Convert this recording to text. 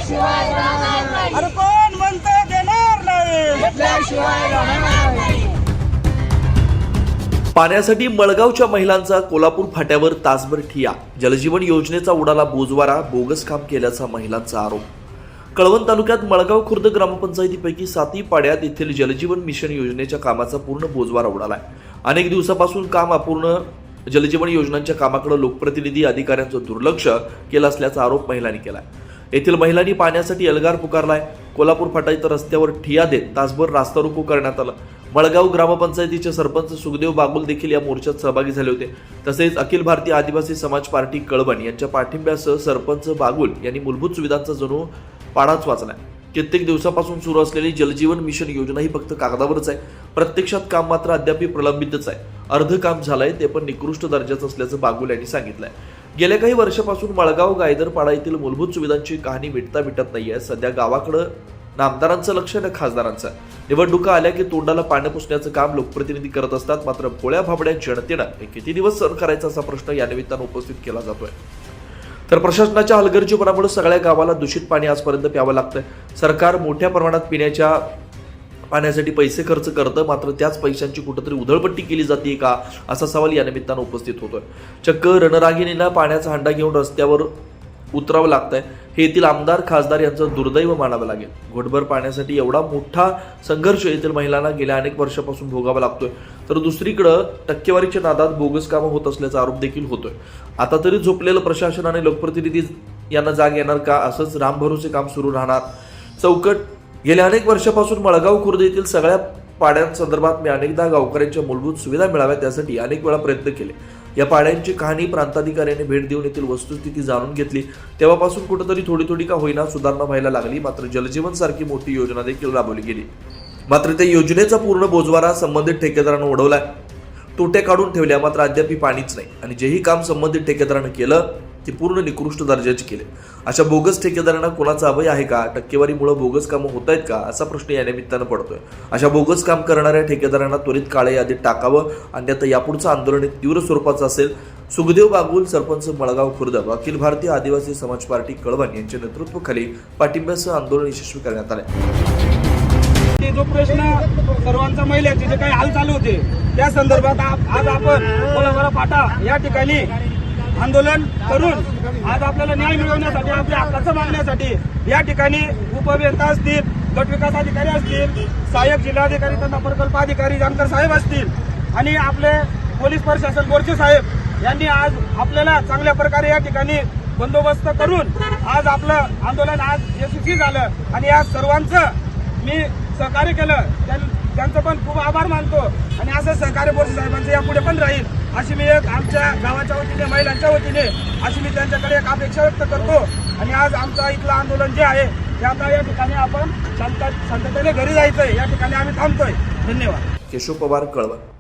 अरे कोण म्हणतं देणार नाही? पाण्यासाठी मळगावच्या महिलांचा कोल्हापूर फाट्यावर तासभर ठिय्या. जलजीवन योजनेचा उडाला बोजवारा. बोगस काम केल्याचा महिलांचा आरोप. कळवण तालुक्यात मळगाव खुर्द ग्रामपंचायतीपैकी 7 पाड्यात येथील जलजीवन मिशन योजनेच्या कामाचा पूर्ण बोजवारा उडालाय. अनेक दिवसापासून काम अपूर्ण जलजीवन योजनांच्या कामाकडे लोकप्रतिनिधी अधिकाऱ्यांचं दुर्लक्ष केलं असल्याचा आरोप महिलांनी केलाय. येथील महिलांनी पाण्यासाठी एल्गार पुकारलाय. कोल्हापूर फाटा इथं रस्त्यावर ठिय्या देत तासभर रास्ता रोको करण्यात आलं. मळगाव ग्रामपंचायतीचे सरपंच सुखदेव बागुल देखील या मोर्चात सहभागी झाले होते. तसेच अखिल भारतीय आदिवासी समाज पार्टी कळवण यांच्या पाठिंब्यासह सरपंच बागुल यांनी मूलभूत सुविधांचा जणू पाडाच वाचलाय. कित्येक दिवसापासून सुरू असलेली जलजीवन मिशन योजना ही फक्त कागदावरच आहे. प्रत्यक्षात काम मात्र अद्याप प्रलंबितच आहे. अर्ध काम झालंय, ते पण निकृष्ट दर्जाचं असल्याचं बागुल यांनी सांगितलंय. गेल्या काही वर्षापासून मळगाव गायदरपाडा येथील मूलभूत सुविधांची कहाणी मिटत नाहीये. सध्या गावाकडं नामदारांचं लक्ष आणि खासदारांचं. निवडणुका आल्या की तोंडाला पाणी पुसण्याचं काम लोकप्रतिनिधी करत असतात. मात्र भोळ्या भाबड्या जनतेनं हे किती दिवस सहन करायचा असा प्रश्न या निमित्तानं उपस्थित केला जातोय. तर प्रशासनाच्या हलगर्जीपणामुळे सगळ्या गावाला दूषित पाणी आजपर्यंत प्यावं लागतंय. सरकार मोठ्या प्रमाणात पिण्याच्या पाण्यासाठी पैसे खर्च करतं, मात्र त्याच पैशांची कुठेतरी उधळपट्टी केली जाते का असा सवाल या निमित्तानं उपस्थित होतोय. चक्क रणरागिणींना पाण्याचा हंडा घेऊन रस्त्यावर उतरावं लागतंय. हे येथील आमदार खासदार यांचं दुर्दैव मानावं लागेल. घोटभर पाण्यासाठी एवढा मोठा संघर्ष येथील महिलांना गेल्या अनेक वर्षापासून भोगावा लागतोय. तर दुसरीकडे टक्केवारीच्या नादात बोगस कामं होत असल्याचा आरोप देखील होतोय. आता तरी झोपलेलं प्रशासन आणि लोकप्रतिनिधी यांना जाग येणार का? असंच रामभरोसे काम सुरू राहणार. चौकट गेल्या अनेक वर्षापासून मळगाव खुर्द येथील सगळ्या पाड्यांसंदर्भात मी अनेकदा गावकऱ्यांच्या मूलभूत सुविधा मिळाव्या त्यासाठी अनेक वेळा प्रयत्न केले. या पाड्यांची कहाणी प्रांताधिकाऱ्यांनी भेट देऊन येथील वस्तुस्थिती जाणून घेतली. तेव्हापासून कुठेतरी थोडी का होईना सुधारणा व्हायला लागली. मात्र जलजीवन सारखी मोठी योजना देखील राबवली गेली. मात्र त्या योजनेचा पूर्ण बोजवारा संबंधित ठेकेदारानं उडवलाय. तोटे काढून ठेवल्या, मात्र अद्याप पाणीच नाही. आणि जेही काम संबंधित ठेकेदारानं केलं ते पूर्ण निकृष्ट दर्जाचे केले. अशा बोगस ठेकेदारांना कोणाचा अभय आहे का? टक्केवारीमुळे बोगस कामं होत आहेत का असा प्रश्न या निमित्तानं पडतोय. अशा बोगस काम करणाऱ्या ठेकेदारांना त्वरित काळ्या यादीत टाकावं, अन्यथा यापुढचं आंदोलन तीव्र स्वरूपाचं असेल. सुखदेव बागुल, सरपंच मळगाव खुर्द, अखिल भारतीय आदिवासी समाज पार्टी कळवण यांच्या नेतृत्वाखाली पाठिंब्यासह आंदोलन यशस्वी करण्यात आले. जो प्रश्न सर्वांचा महिलांचे जे काही हाल चालू होते त्या संदर्भात आज आपण कोल्हापूर फाटा या ठिकाणी आंदोलन करून आज आपल्याला न्याय मिळवण्यासाठी, आपल्या हक्काचं मागण्यासाठी या ठिकाणी उपअभियंता असतील, गट विकास अधिकारी असतील, सहाय्यक जिल्हाधिकारी तथा प्रकल्प अधिकारी जानकर साहेब असतील आणि आपले पोलीस प्रशासन बोरचे साहेब यांनी आज आपल्याला चांगल्या प्रकारे या ठिकाणी बंदोबस्त करून आज आपलं आंदोलन आज यशस्वी झालं. आणि या सर्वांचं मी सहकार्य केलं, त्यांचं पण खूप आभार मानतो. आणि असं सहकार्य बोरसे साहेबांचं यापुढे पण राहील अशी मी एक आमच्या गावाच्या वतीने, महिलांच्या वतीने अशी मी त्यांच्याकडे एक अपेक्षा व्यक्त करतो. आणि आज आमचं इथलं आंदोलन जे आहे ते आता या ठिकाणी आपण शांततेने घरी जायचंय, या ठिकाणी आम्ही थांबतोय. धन्यवाद. केशव पवार, कळवण.